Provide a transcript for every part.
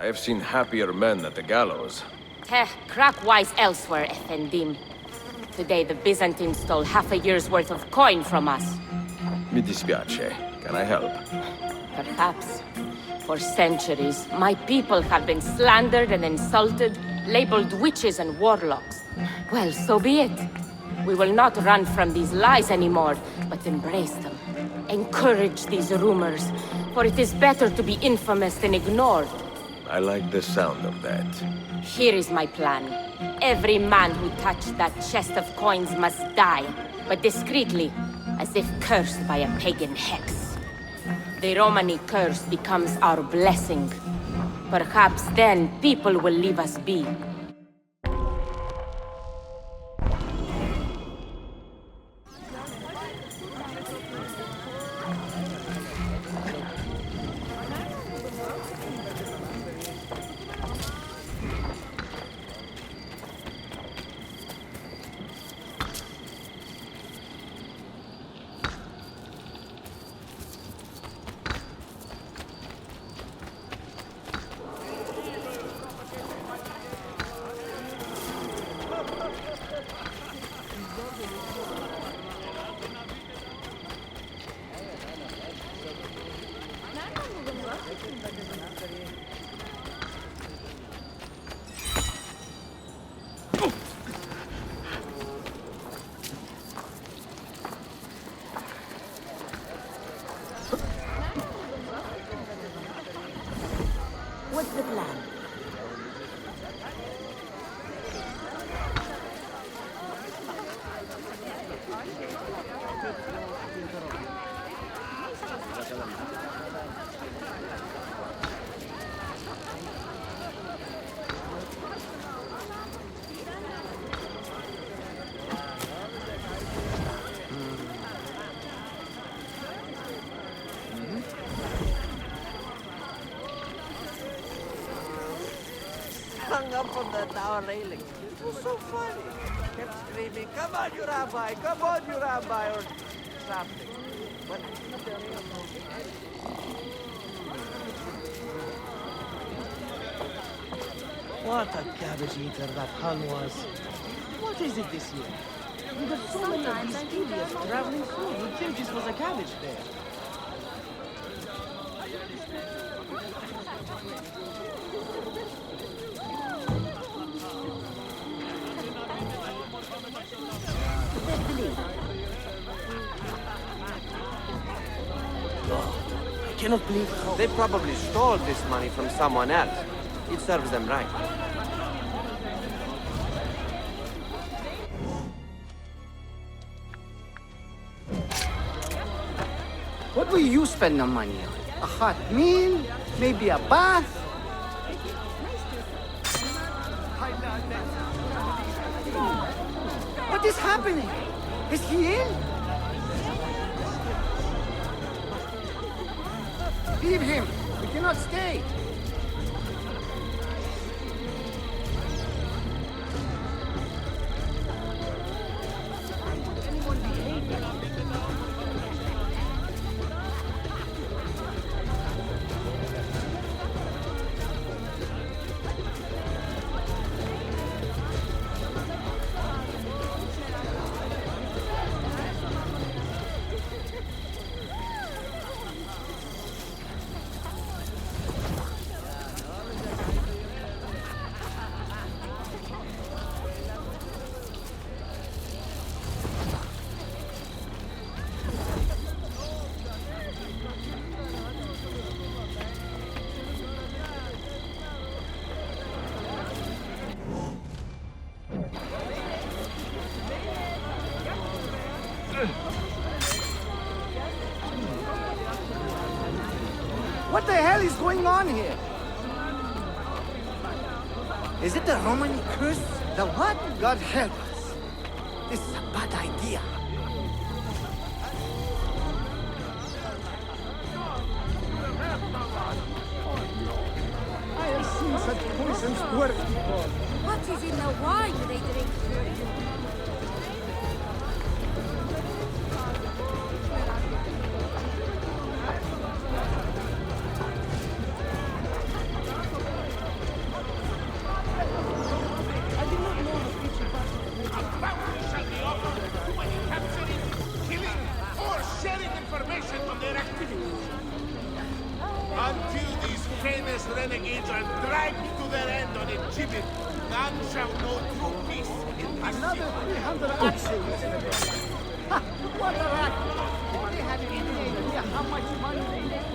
I have seen happier men at the gallows. Crack wise elsewhere, Effendim. Today the Byzantines stole half a year's worth of coin from us. Mi dispiace. Can I help? Perhaps. For centuries, my people have been slandered and insulted, labeled witches and warlocks. Well, so be it. We will not run from these lies anymore, but embrace them. Encourage these rumors, for it is better to be infamous than ignored. I like the sound of that. Here is my plan. Every man who touched that chest of coins must die, but discreetly, as if cursed by a pagan hex. The Romani curse becomes our blessing. Perhaps then people will leave us be. What's the plan? Hung up on the tower railing. It was so funny. Kept screaming, "Come on, you rabbi! Come on, you rabbi!" or something. But what a cabbage eater that Hun was. What is it this year? We got so many of these idiots traveling through. You'd think this was a cabbage fair. I cannot believe how... they probably stole this money from someone else. It serves them right. What will you spend the money on? A hot meal? Maybe a bath? What is happening? Is he in? Leave him. We cannot stay. What the hell is going on here? Is it the Romani curse? The what? God help us. This is a bad idea. I have seen such poisons work before. What is in the wine they drink? renegades are dragged to their end on a gibbet, none shall know true peace in this Another 300 axes. Ha! What a racket! If they had any idea how much money they make.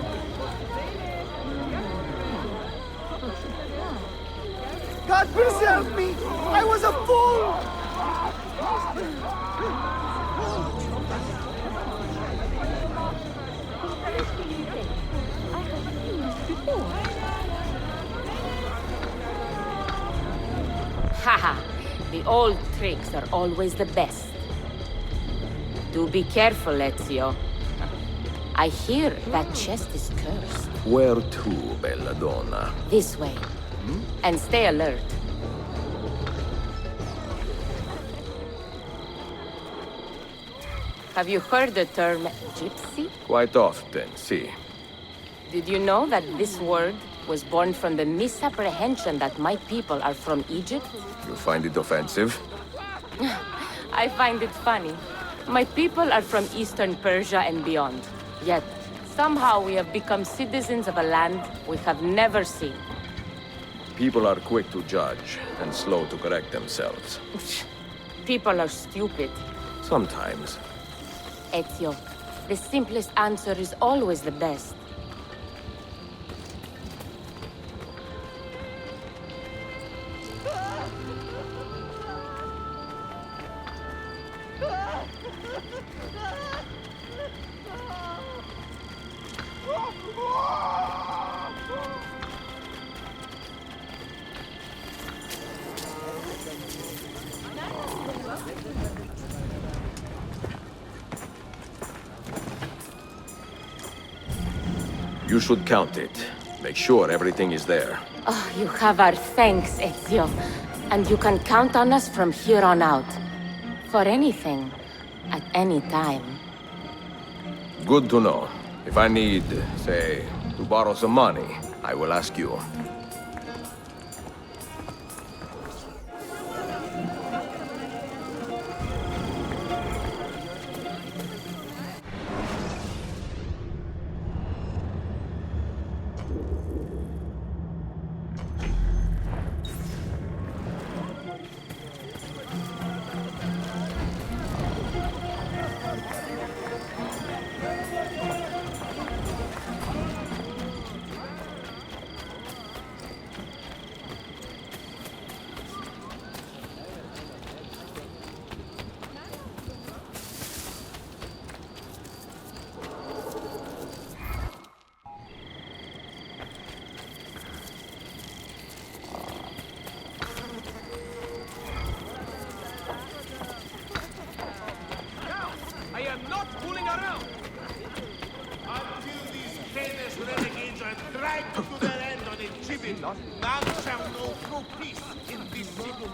God preserve me! I was a fool! Haha, the old tricks are always the best. Do be careful, Ezio. I hear that chest is cursed. Where to, Belladonna? This way. And stay alert. Have you heard the term gypsy? Quite often, see. Did you know that this word was born from the misapprehension that my people are from Egypt? You find it offensive? I find it funny. My people are from Eastern Persia and beyond. Yet, somehow we have become citizens of a land we have never seen. People are quick to judge and slow to correct themselves. People are stupid. Sometimes. Ezio, the simplest answer is always the best. You should count it. Make sure everything is there. Oh, you have our thanks, Ezio. And you can count on us from here on out. For anything, at any time. Good to know. If I need, say, to borrow some money, I will ask you. I am not fooling around! Until these heinous renegades are dragged to their end on a gibbet, none shall know true peace in this city.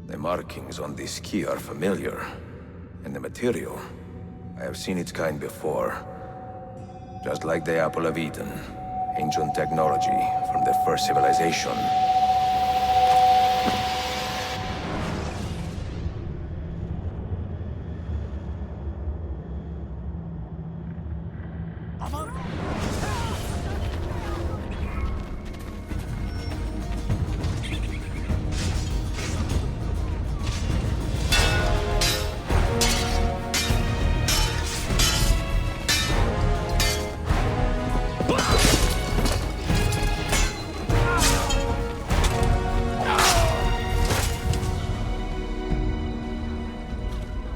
The markings on this key are familiar. And the material, I have seen its kind before. Just like the Apple of Eden. Ancient technology from the first civilization.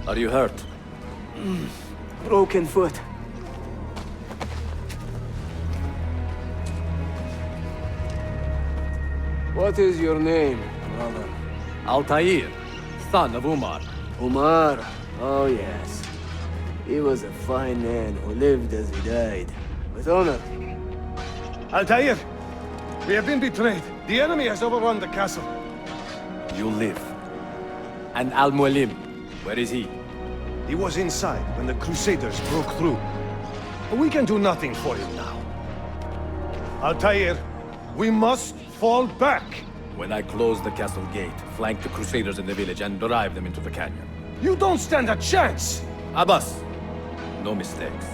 Are you hurt? Broken foot. What is your name, brother? Altaïr, son of Umar. Umar? Oh, yes. He was a fine man who lived as he died. With honor. Altair! We have been betrayed. The enemy has overrun the castle. You live. And Al-Mualim, where is he? He was inside when the Crusaders broke through. But we can do nothing for him now. Altaïr, we must fall back. When I close the castle gate, flank the Crusaders in the village and drive them into the canyon. You don't stand a chance! Abbas, no mistakes.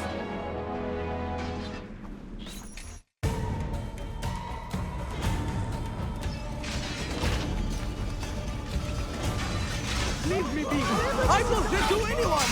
Leave me be! I won't hurt to anyone!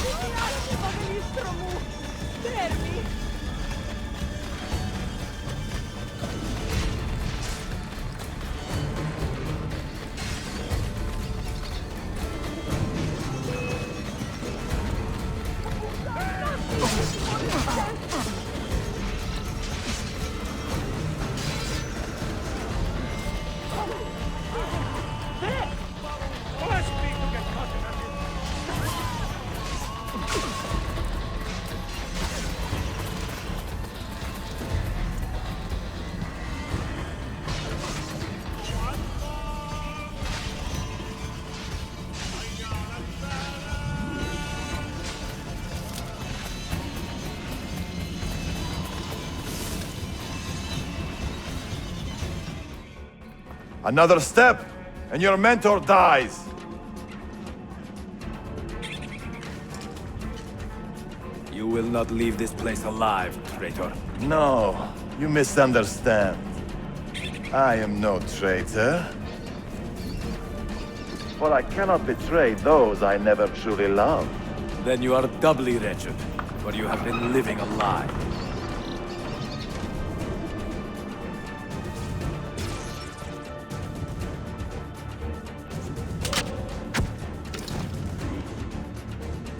Another step, and your mentor dies. You will not leave this place alive, traitor. No, you misunderstand. I am no traitor. For I cannot betray those I never truly loved. Then you are doubly wretched, for you have been living a lie.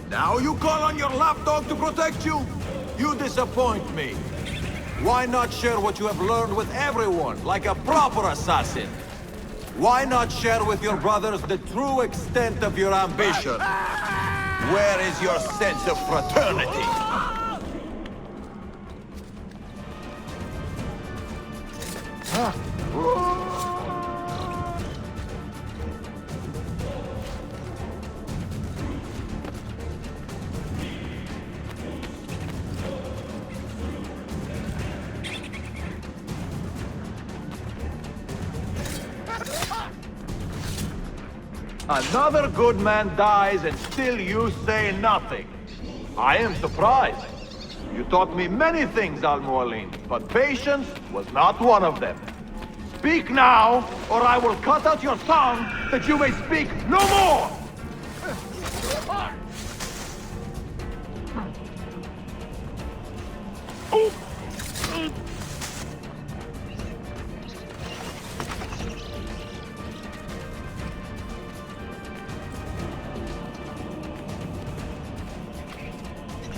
Now you call on your lapdog to protect you? You disappoint me. Why not share what you have learned with everyone, like a proper assassin? Why not share with your brothers the true extent of your ambition? Where is your sense of fraternity? Another good man dies and still you say nothing. I am surprised. You taught me many things, Al-Mualim, but patience was not one of them. Speak now, or I will cut out your tongue that you may speak no more!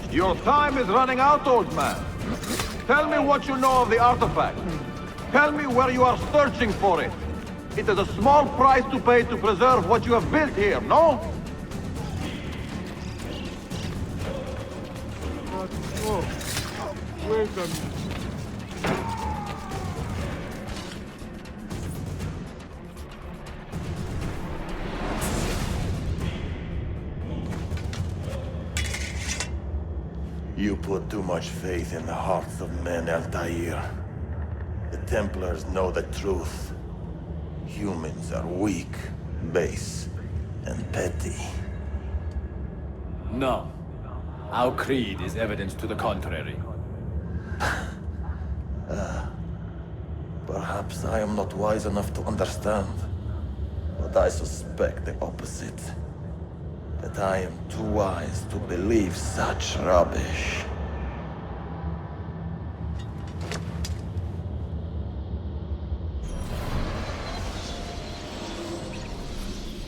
Your time is running out, old man. Tell me what you know of the artifact. Tell me where you are searching for it. It is a small price to pay to preserve what you have built here, no? Wait a minute. You put too much faith in the hearts of men, Altaïr. The Templars know the truth. Humans are weak, base, and petty. No. Our creed is evidence to the contrary. Perhaps I am not wise enough to understand, but I suspect the opposite. That I am too wise to believe such rubbish.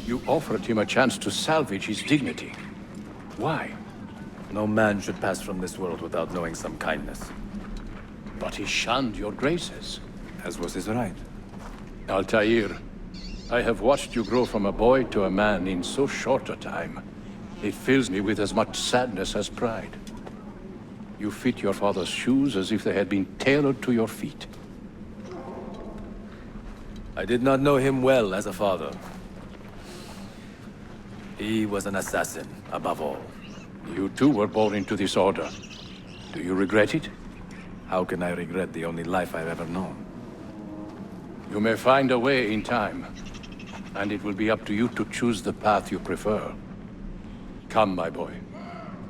You offered him a chance to salvage his dignity. Why? No man should pass from this world without knowing some kindness. But he shunned your graces. As was his right. Altaïr, I have watched you grow from a boy to a man in so short a time. It fills me with as much sadness as pride. You fit your father's shoes as if they had been tailored to your feet. I did not know him well as a father. He was an assassin, above all. You too were born into this order. Do you regret it? How can I regret the only life I've ever known? You may find a way in time, and it will be up to you to choose the path you prefer. Come, my boy,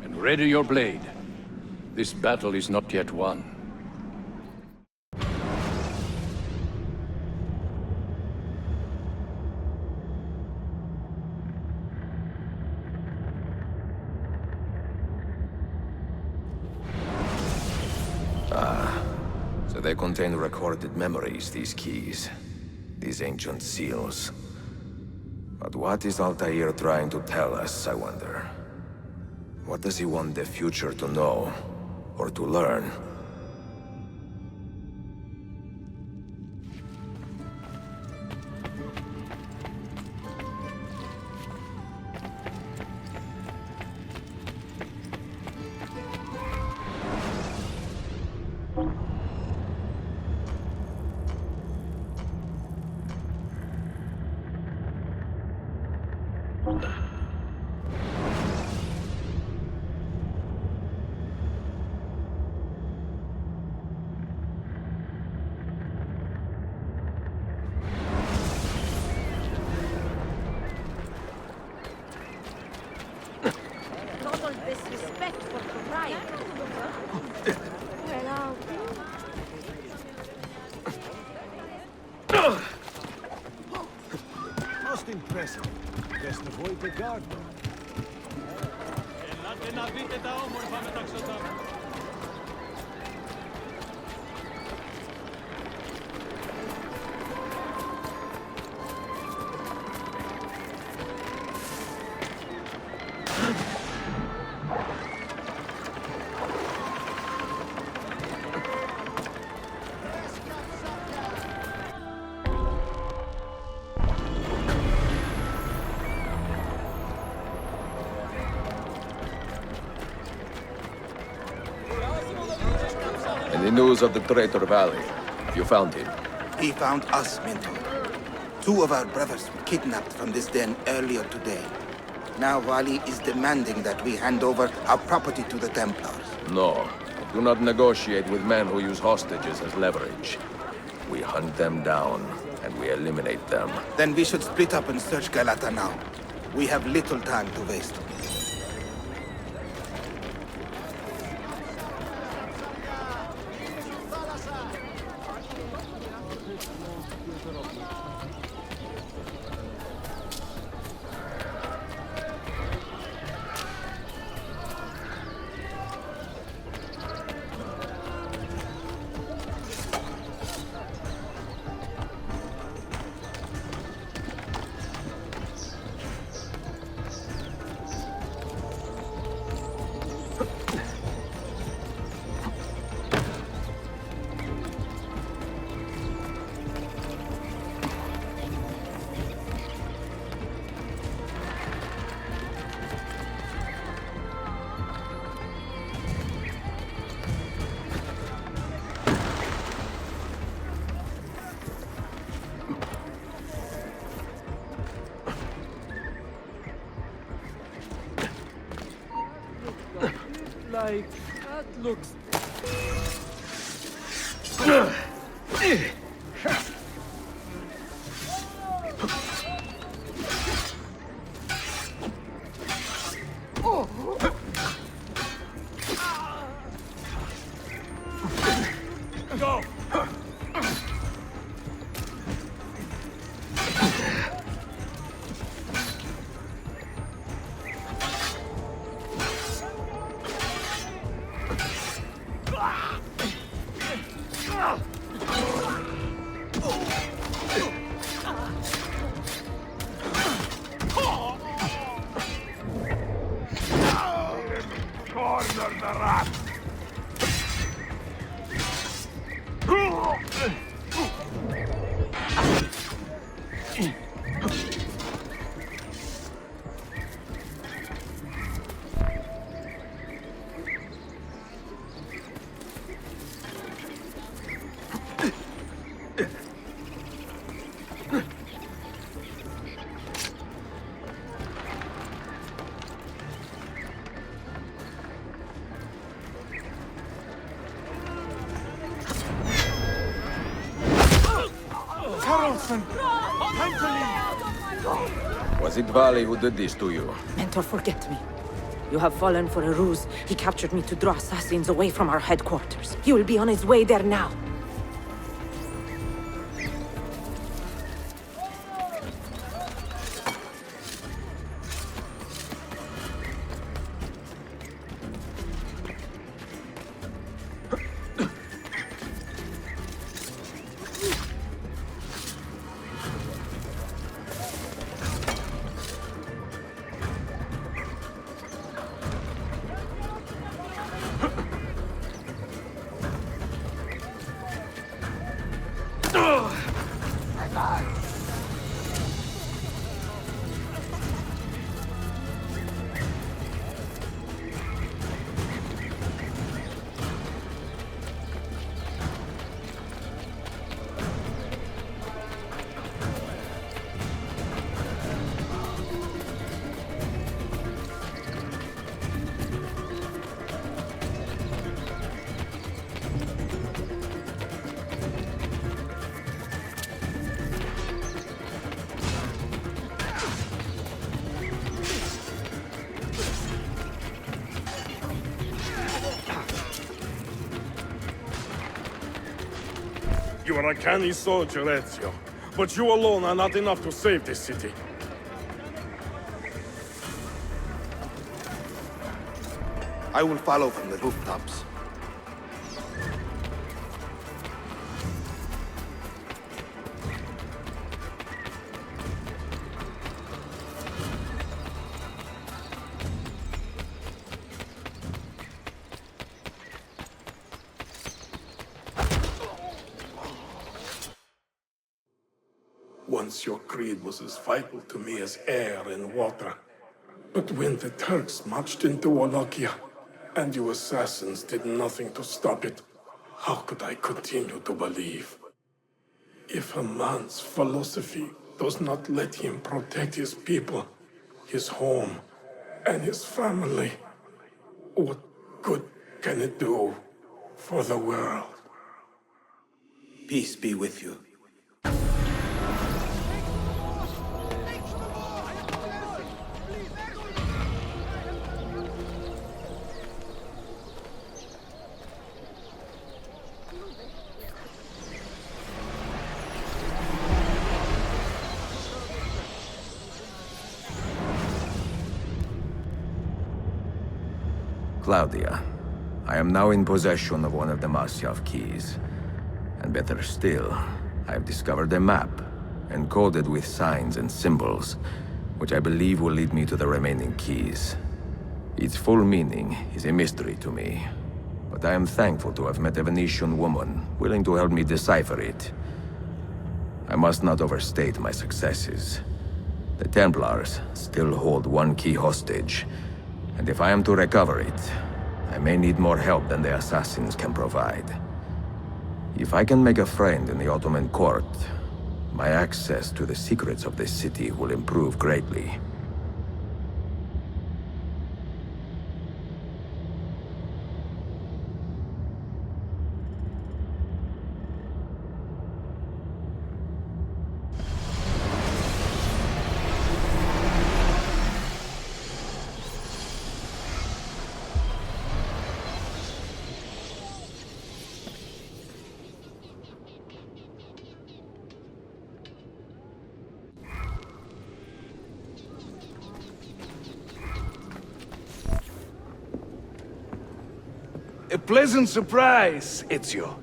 and ready your blade. This battle is not yet won. So they contain recorded memories, these keys. These ancient seals. But what is Altaïr trying to tell us, I wonder? What does he want the future to know? Or to learn? Total disrespect for propriety. Most impressive. Best avoid the guard. And the news of the Traitor Valley. You found him. He found us, Mentor. 2 of our brothers were kidnapped from this den earlier today. Now Wali is demanding that we hand over our property to the Templars. No. Do not negotiate with men who use hostages as leverage. We hunt them down, and we eliminate them. Then we should split up and search Galata now. We have little time to waste. Like, that looks... Go! Corner the rat! Time to leave! Was it Vali who did this to you? Mentor, forget me. You have fallen for a ruse. He captured me to draw assassins away from our headquarters. He will be on his way there now. You are a canny soldier, Ezio. But you alone are not enough to save this city. I will follow from the rooftops. Once your creed was as vital to me as air and water. But when the Turks marched into Wallachia, and you assassins did nothing to stop it, how could I continue to believe? If a man's philosophy does not let him protect his people, his home, and his family, what good can it do for the world? Peace be with you. Claudia, I am now in possession of one of the Masyav keys. And better still, I have discovered a map, encoded with signs and symbols, which I believe will lead me to the remaining keys. Its full meaning is a mystery to me, but I am thankful to have met a Venetian woman willing to help me decipher it. I must not overstate my successes. The Templars still hold one key hostage, and if I am to recover it, I may need more help than the assassins can provide. If I can make a friend in the Ottoman court, my access to the secrets of this city will improve greatly. A pleasant surprise, Ezio.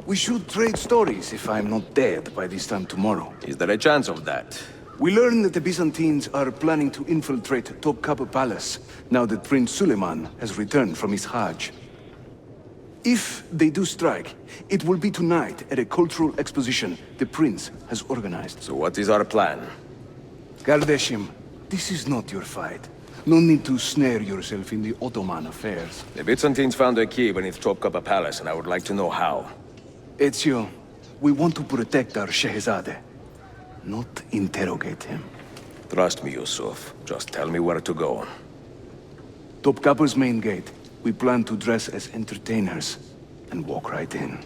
We should trade stories if I'm not dead by this time tomorrow. Is there a chance of that? We learn that the Byzantines are planning to infiltrate Topkapi Palace, now that Prince Suleiman has returned from his Hajj. If they do strike, it will be tonight at a cultural exposition the Prince has organized. So what is our plan? Kardashim, this is not your fight. No need to snare yourself in the Ottoman affairs. The Byzantines found a key beneath Topkapi Palace, and I would like to know how. Ezio, we want to protect our Shehzade, not interrogate him. Trust me, Yusuf. Just tell me where to go. Topkapi's main gate. We plan to dress as entertainers and walk right in.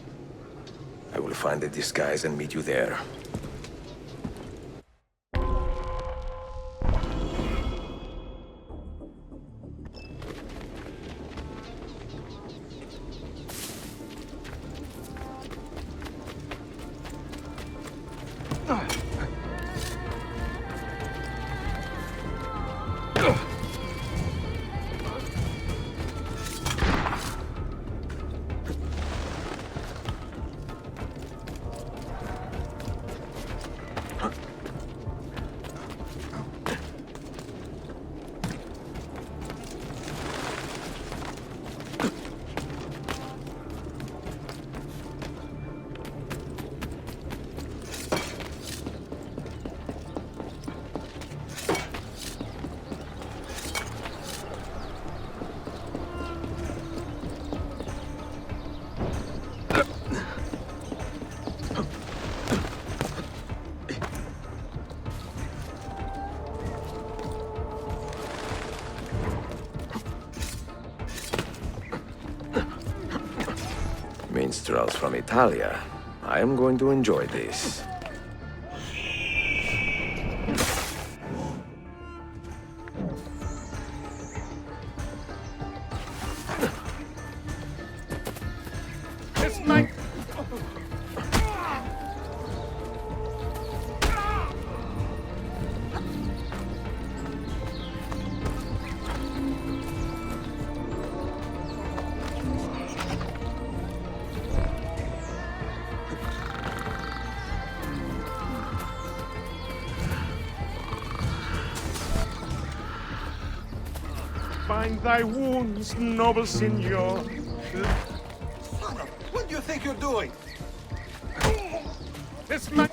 I will find a disguise and meet you there. minstrels from Italia. I am going to enjoy this. This might... Bind thy wounds, noble signor. Son of... What do you think you're doing? This man...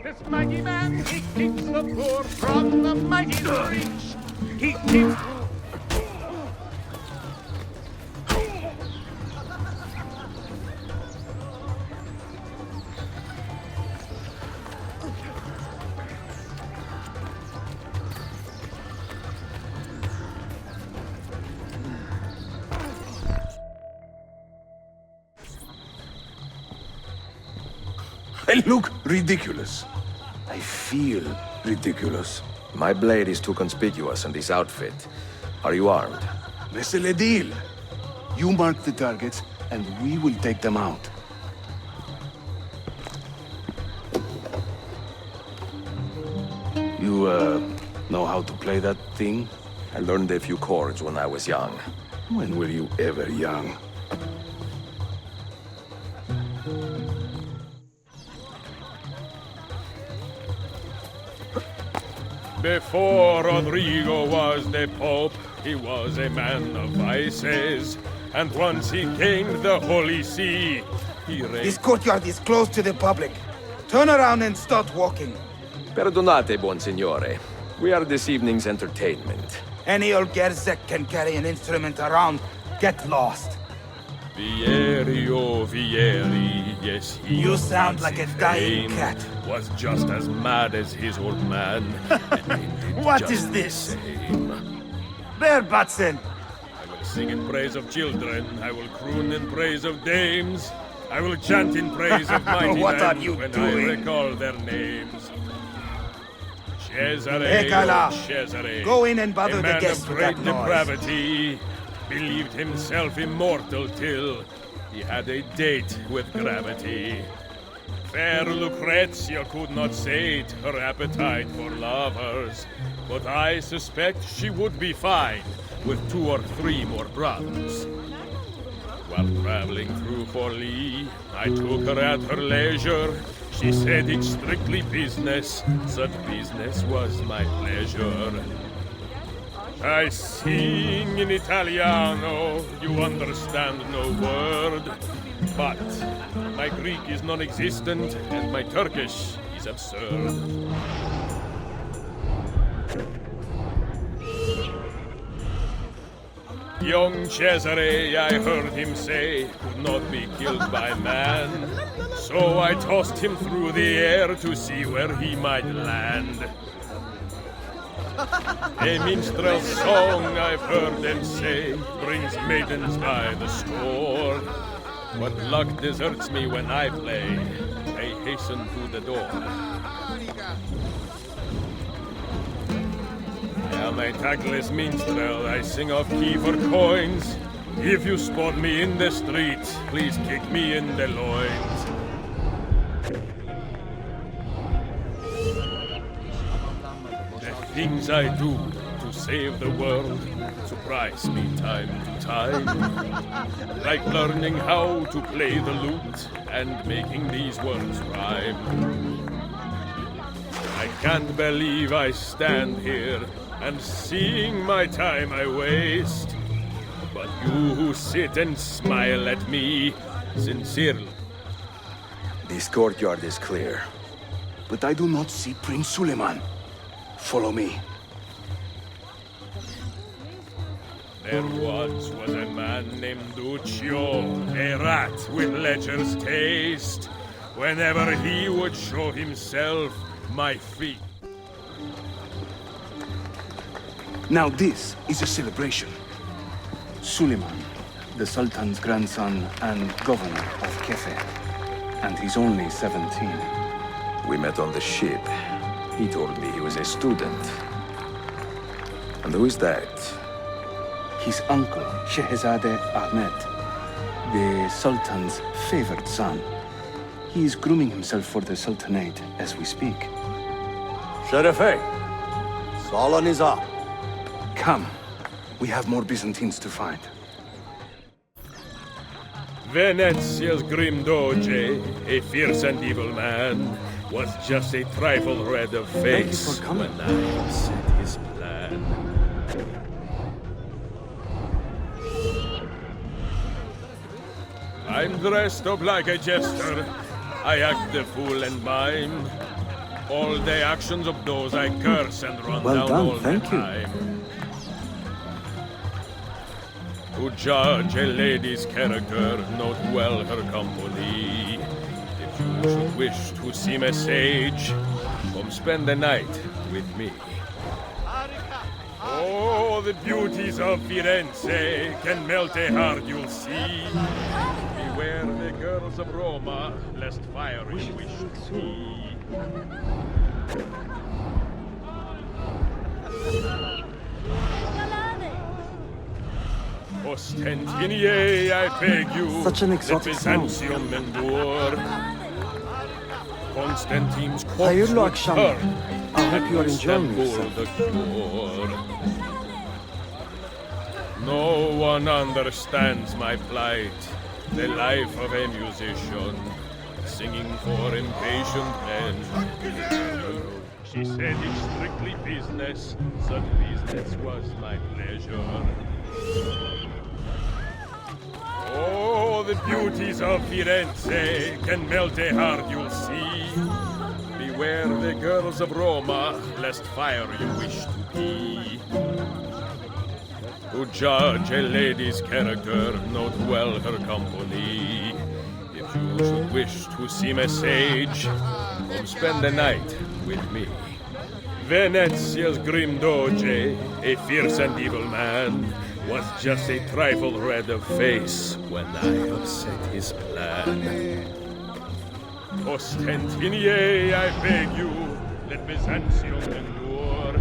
This mighty man, he keeps the poor from the mighty rich. He keeps... I look ridiculous. I feel ridiculous. My blade is too conspicuous in this outfit. Are you armed? C'est le deal. You mark the targets, and we will take them out. You, know how to play that thing? I learned a few chords when I was young. When were you ever young? Before Rodrigo was the Pope, he was a man of vices. And once he gained the Holy See, he This courtyard is closed to the public. Turn around and start walking. Perdonate, buon signore. We are this evening's entertainment. Any old Gerzek can carry an instrument around. Get lost. Vieri, oh Vieri, yes, he... You sound like a dying cat. ...was just as mad as his old man. What is this? Bear Batson! I will sing in praise of children. I will croon in praise of dames. I will chant in praise of mighty What men are you when doing? I recall their names. Cesare, Ekala. oh Cesare, Go in and bother a the man guests of with great that noise. depravity, believed himself immortal till he had a date with gravity. Fair Lucrezia could not sate her appetite for lovers, but I suspect she would be fine with 2 or 3 more brothers. While traveling through Forlì, I took her at her leisure. She said it's strictly business, such business was my pleasure. I sing in Italiano, you understand no word. But my Greek is non-existent, and my Turkish is absurd. Young Cesare, I heard him say, could not be killed by man. So I tossed him through the air to see where he might land. A minstrel's song, I've heard them say, brings maidens by the score. But luck deserts me when I play. I hasten to the door. I am a tactless minstrel. I sing off key for coins. If you spot me in the street, please kick me in the loins. things I do to save the world surprise me time to time. Like learning how to play the lute and making these words rhyme. I can't believe I stand here and seeing my time I waste. But you who sit and smile at me, sincerely. This courtyard is clear. But I do not see Prince Suleiman. Follow me. There once was a man named Duccio, a rat with lecher's taste. Whenever he would show himself, my feet. Now this is a celebration. Suleiman, the Sultan's grandson and governor of Kefe. And he's only 17. We met on the ship. He told me he was a student. And who is that? His uncle, Shehzade Ahmed, the Sultan's favored son. He is grooming himself for the Sultanate as we speak. Sherife, Solon is up. Come. We have more Byzantines to find. Venezia's grim doge, a fierce and evil man, was just a trifle red of face when I set his plan. I'm dressed up like a jester. I act the fool and mime. All the actions of those I curse and run down all the time. To judge a lady's character, note well her company. If you should wish to seem a sage, come spend the night with me. Oh, the beauties of Firenze can melt a heart, you'll see. Beware the girls of Roma, lest fire you wish to see. Constantinople, I beg you. Such an exotic sound. Endure. Constantine's Hayırlı corpse would akşamlar. turn. I hope you are enjoying Istanbul yourself. the cure. No one understands my plight, the life of a musician, singing for impatient men. She said it's strictly business, such business was my pleasure. Oh, the beauties of Firenze can melt a heart, you'll see. Beware the girls of Roma, lest fire you wish to be. To judge a lady's character, note well her company. If you should wish to seem a sage, come spend the night with me. Venezia's grim doge, a fierce and evil man, was just a trifle red of face when I upset his plan. Constantinople, I beg you, let Byzantium endure.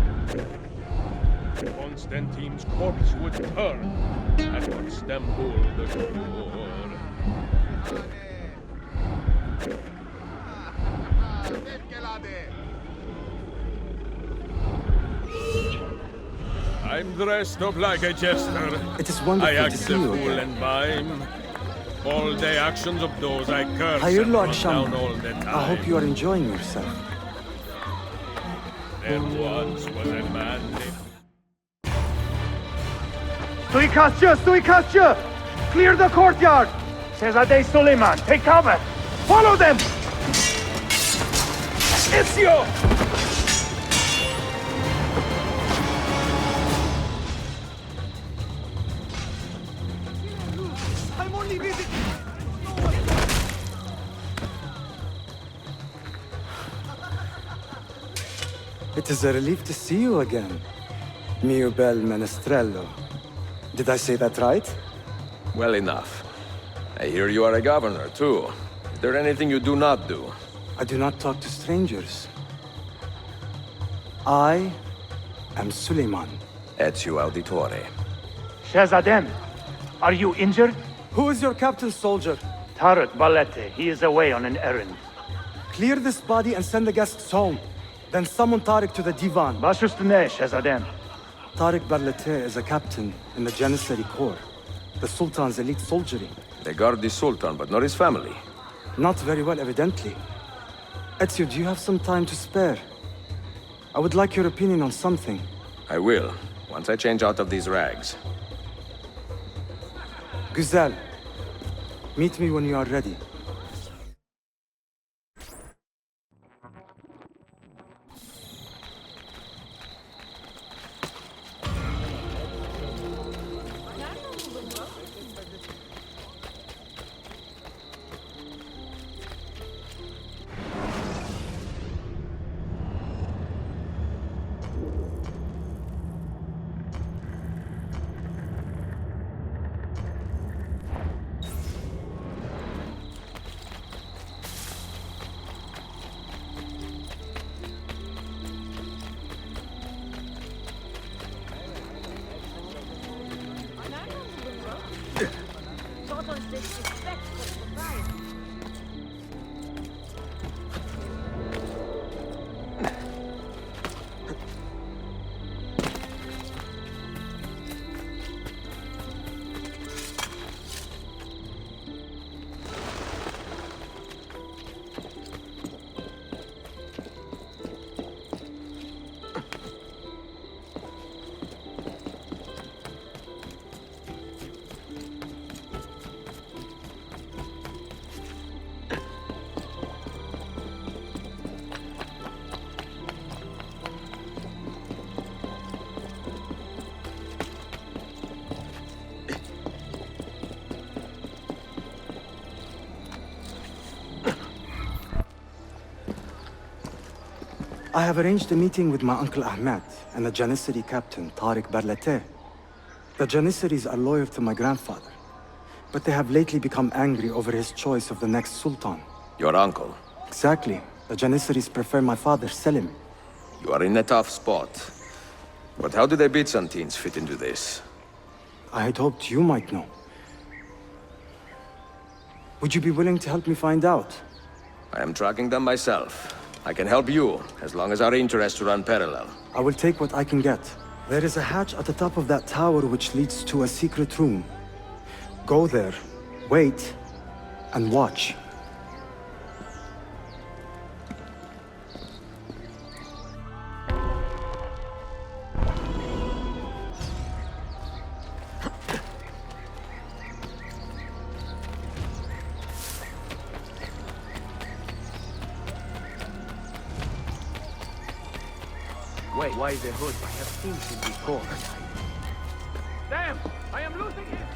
Constantine's corpse would turn at Istanbul the cure. I'm dressed up like a jester. It is wonderful I to act see the you fool again. and mime. All the actions of those I curse and Hayırlı run akşamlar. down all the time. I hope you are enjoying yourself. There once was a man named... Suikastçı! Suikastçı! Clear the courtyard! Shehzade Suleiman, take cover! Follow them! Ezio! I'm only visiting. It is a relief to see you again, mio bel menestrello. Did I say that right? Well enough. I hear you are a governor, too. Is there anything you do not do? I do not talk to strangers. I am Suleiman. Ezio Auditore. Shehzadem, are you injured? Who is your captain, soldier? Tarek Balete, he is away on an errand. Clear this body and send the guests home. Then summon Tariq to the Divan. Shehzadem. Tariq Barlete is a captain in the Janissary Corps, the Sultan's elite soldiery. They guard the Sultan, but not his family. Not very well, evidently. Ezio, do you have some time to spare? I would like your opinion on something. I will, once I change out of these rags. Güzel. Meet me when you are ready. I have arranged a meeting with my uncle Ahmed and the Janissary captain, Tariq Barlete. The Janissaries are loyal to my grandfather, but they have lately become angry over his choice of the next sultan. Your uncle? Exactly. The Janissaries prefer my father, Selim. You are in a tough spot. But how do the Byzantines fit into this? I had hoped you might know. Would you be willing to help me find out? I am tracking them myself. I can help you, as long as our interests run parallel. I will take what I can get. There is a hatch at the top of that tower which leads to a secret room. Go there, wait, and watch. Wait, why the hood? I have seen him before. Damn! I am losing him!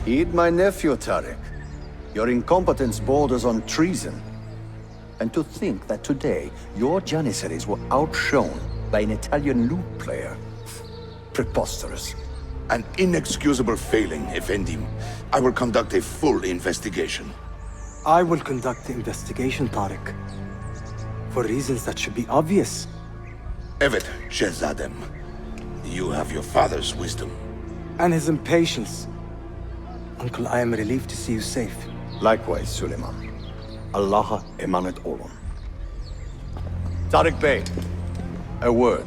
Heed my nephew, Tariq. Your incompetence borders on treason. And to think that today, your Janissaries were outshone by an Italian lute player. Preposterous. An inexcusable failing, Effendim. I will conduct a full investigation. I will conduct the investigation, Tariq. For reasons that should be obvious. Evet, Shehzadem. You have your father's wisdom. And his impatience. Uncle, I am relieved to see you safe. Likewise, Suleiman. Allah emanet olun. Tariq Bey, a word.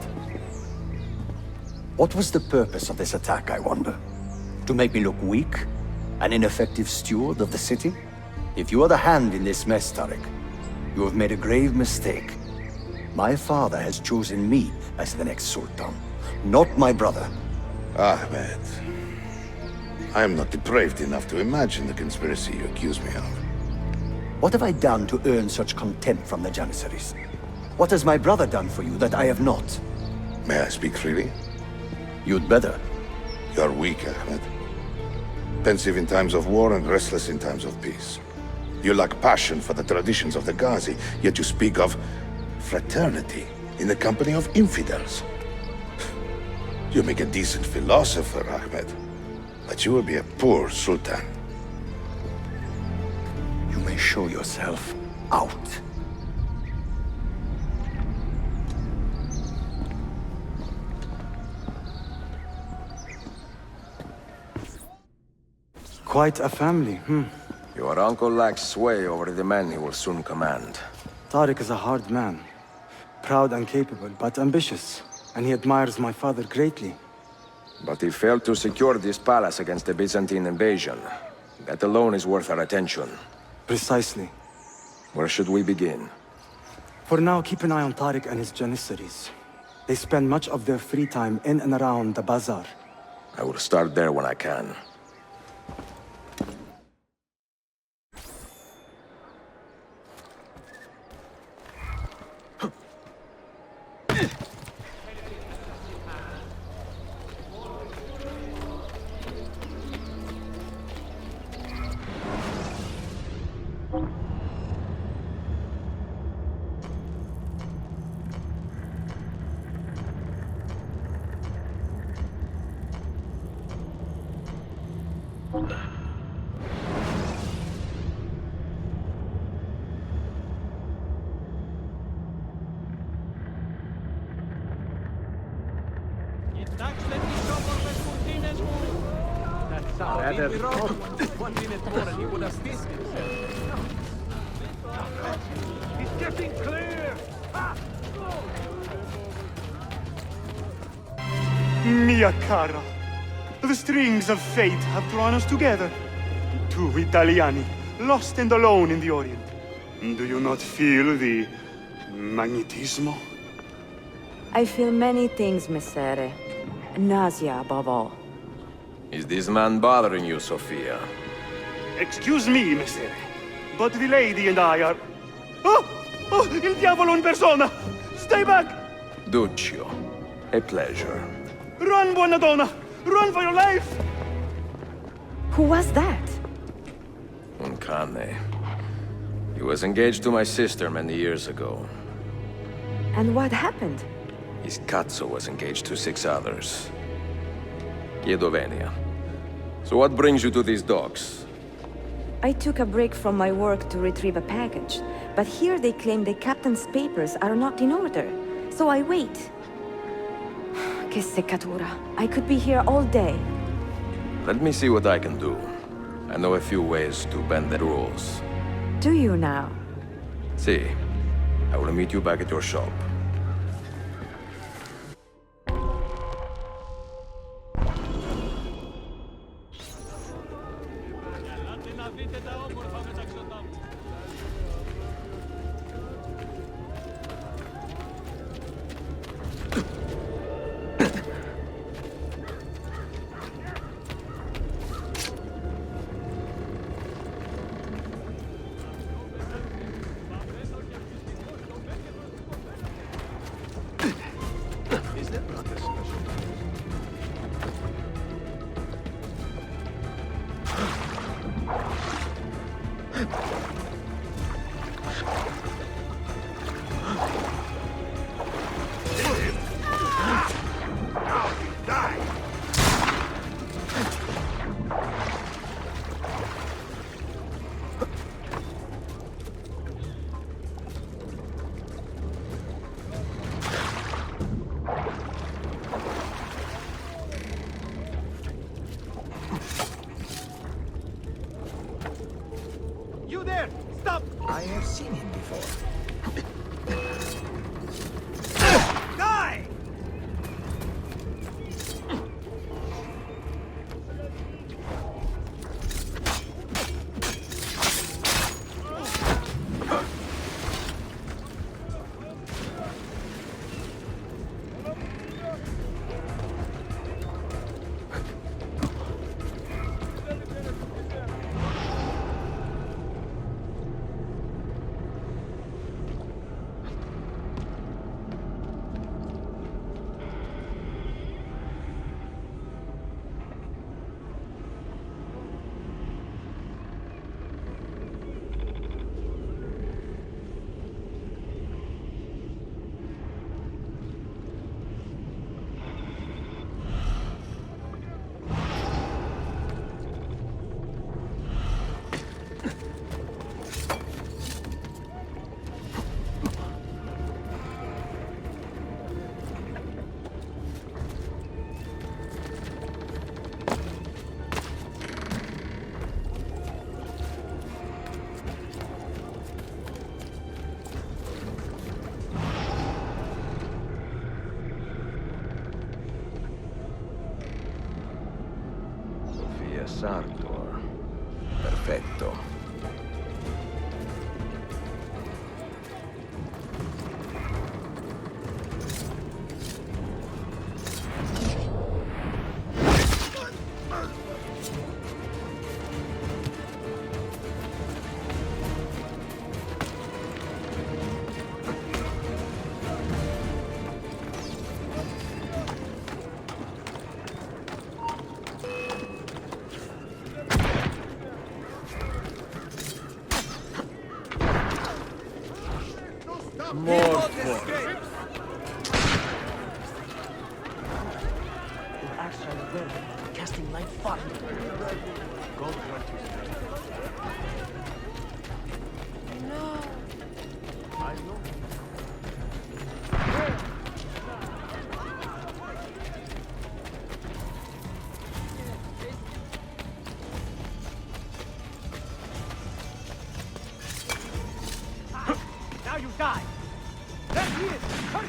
What was the purpose of this attack, I wonder? To make me look weak? An ineffective steward of the city? If you are the hand in this mess, Tariq, you have made a grave mistake. My father has chosen me as the next sultan, not my brother. Ahmed. I am not depraved enough to imagine the conspiracy you accuse me of. What have I done to earn such contempt from the Janissaries? What has my brother done for you that I have not? May I speak freely? You'd better. You are weak, Ahmed. Pensive in times of war and restless in times of peace. You lack passion for the traditions of the Ghazi, yet you speak of fraternity in the company of infidels. You make a decent philosopher, Ahmed, but you will be a poor sultan. You may show yourself out. Quite a family, Your uncle lacks sway over the men he will soon command. Tariq is a hard man. Proud and capable, but ambitious. And he admires my father greatly. But he failed to secure this palace against the Byzantine invasion. That alone is worth our attention. Precisely. Where should we begin? For now, keep an eye on Tariq and his Janissaries. They spend much of their free time in and around the bazaar. I will start there when I can. One minute more and he would have stitched himself. It's getting clear! Mia cara, the strings of fate have drawn us together. Two Italiani, lost and alone in the Orient. Do you not feel the magnetismo? I feel many things, Messere. Nausea above all. Is this man bothering you, Sophia? Excuse me, Messere, but the lady and I are... Oh, il diavolo in persona! Stay back! Duccio, a pleasure. Run, buona donna! Run for your life! Who was that? Un cane. He was engaged to my sister many years ago. And what happened? His cazzo was engaged to 6 others. Chiedovenia. So what brings you to these docks? I took a break from my work to retrieve a package, but here they claim the captain's papers are not in order, so I wait. Che seccatura. I could be here all day. Let me see what I can do. I know a few ways to bend the rules. Do you now? See, I will meet you back at your shop. You there! Stop! I have seen him before. Die! Sofia Sartor. Perfetto. More force. Your axe are well, casting light fire. God grant you strength. No. I know. Now you die. There he is. Hurry.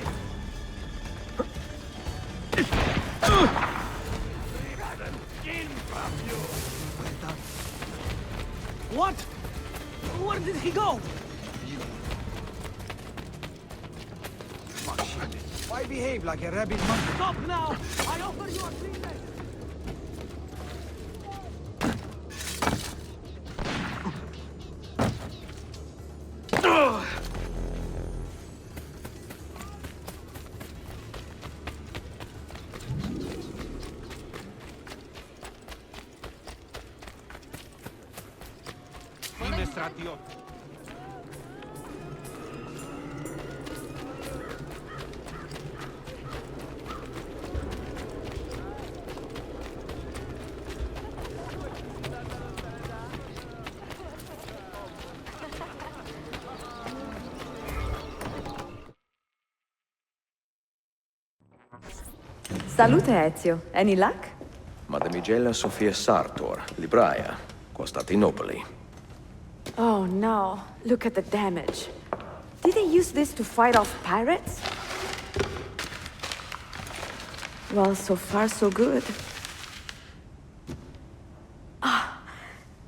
Skin from you. Well done. What? Where did he go? Why behave like a rabid monkey? Stop now! I offer you a clean leg. Infiltrating. Salute, Ezio. Any luck? Mademoiselle Sofia Sartor, libraia, Constantinople. Oh no, look at the damage. Did they use this to fight off pirates? Well, so far so good. Ah,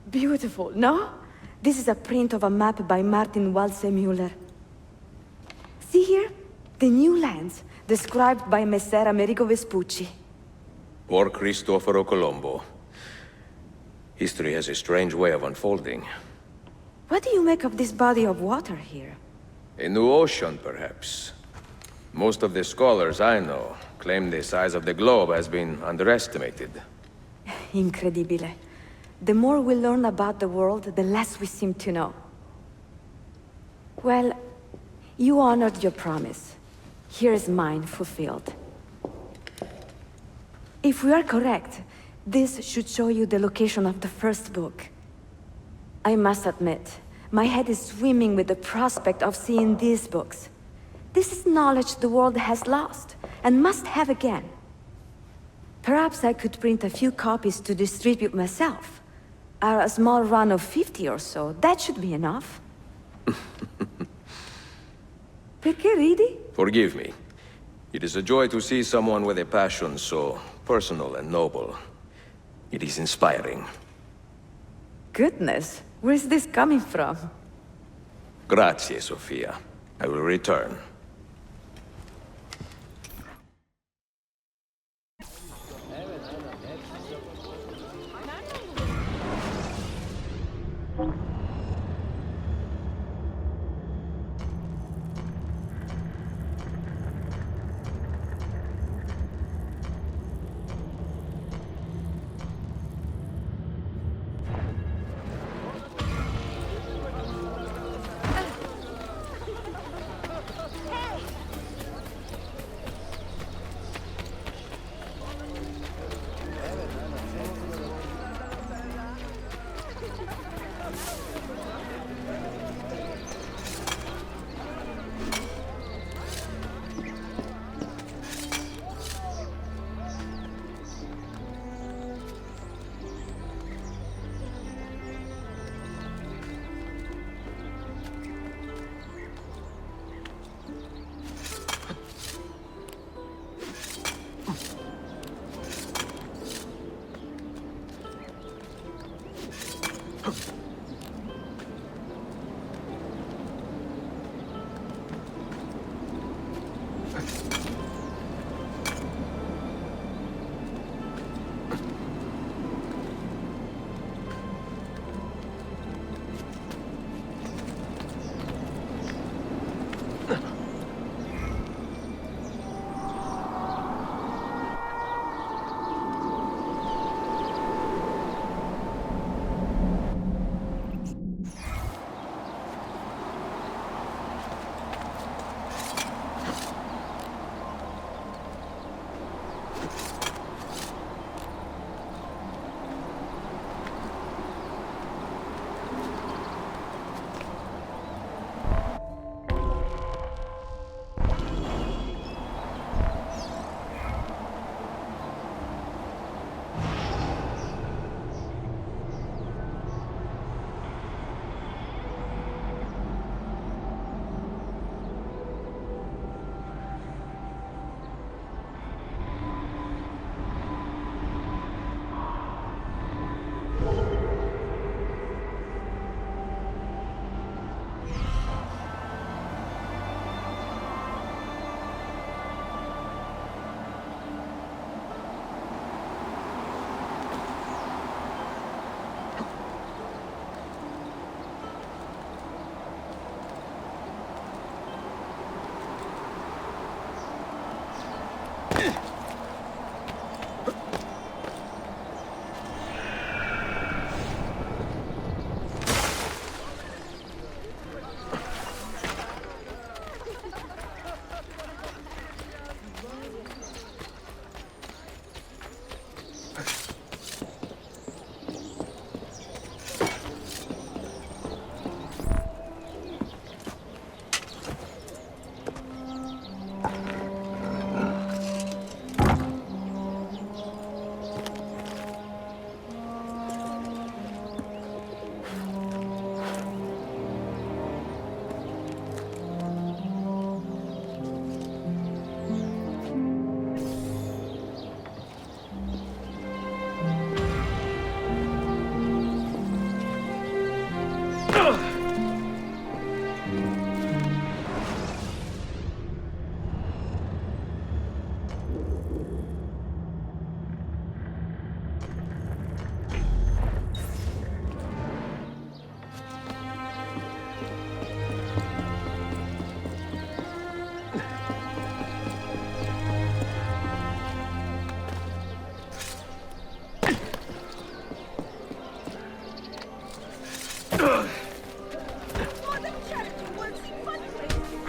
beautiful, no? This is a print of a map by Martin Walsemüller. See here? The new lands, described by Messer Amerigo Vespucci. Or Cristoforo Colombo. History has a strange way of unfolding. What do you make of this body of water here? A new ocean, perhaps. Most of the scholars I know claim the size of the globe has been underestimated. Incredibile. The more we learn about the world, the less we seem to know. Well, you honored your promise. Here is mine fulfilled. If we are correct, this should show you the location of the first book. I must admit, my head is swimming with the prospect of seeing these books. This is knowledge the world has lost, and must have again. Perhaps I could print a few copies to distribute myself. A small run of 50 or so, that should be enough. Perché ridi? Forgive me. It is a joy to see someone with a passion so personal and noble. It is inspiring. Goodness, where is this coming from? Grazie, Sofia. I will return.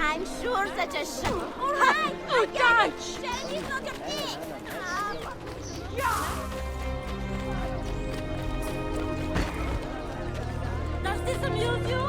I'm sure such a shame. All right, I get it. Shame is not a thing. Does this amuse you?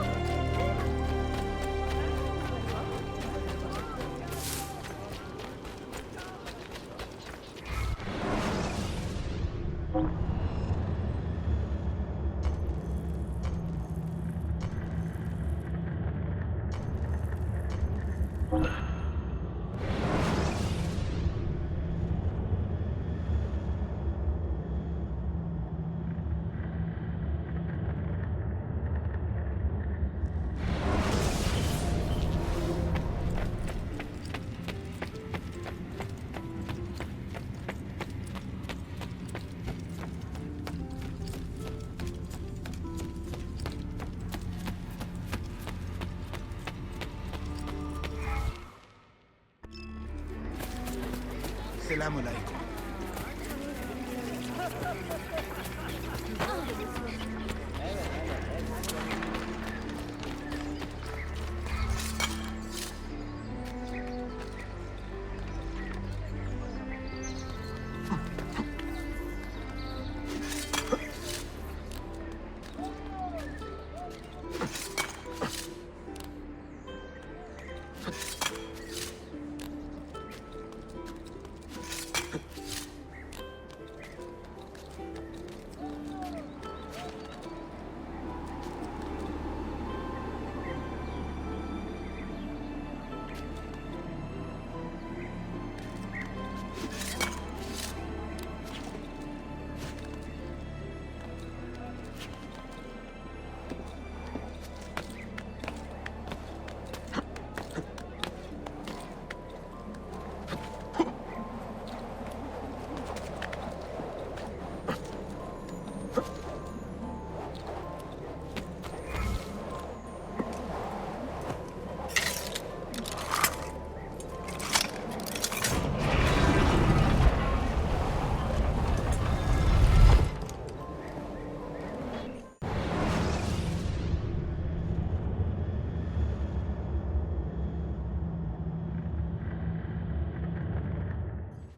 Assalamu alaikum.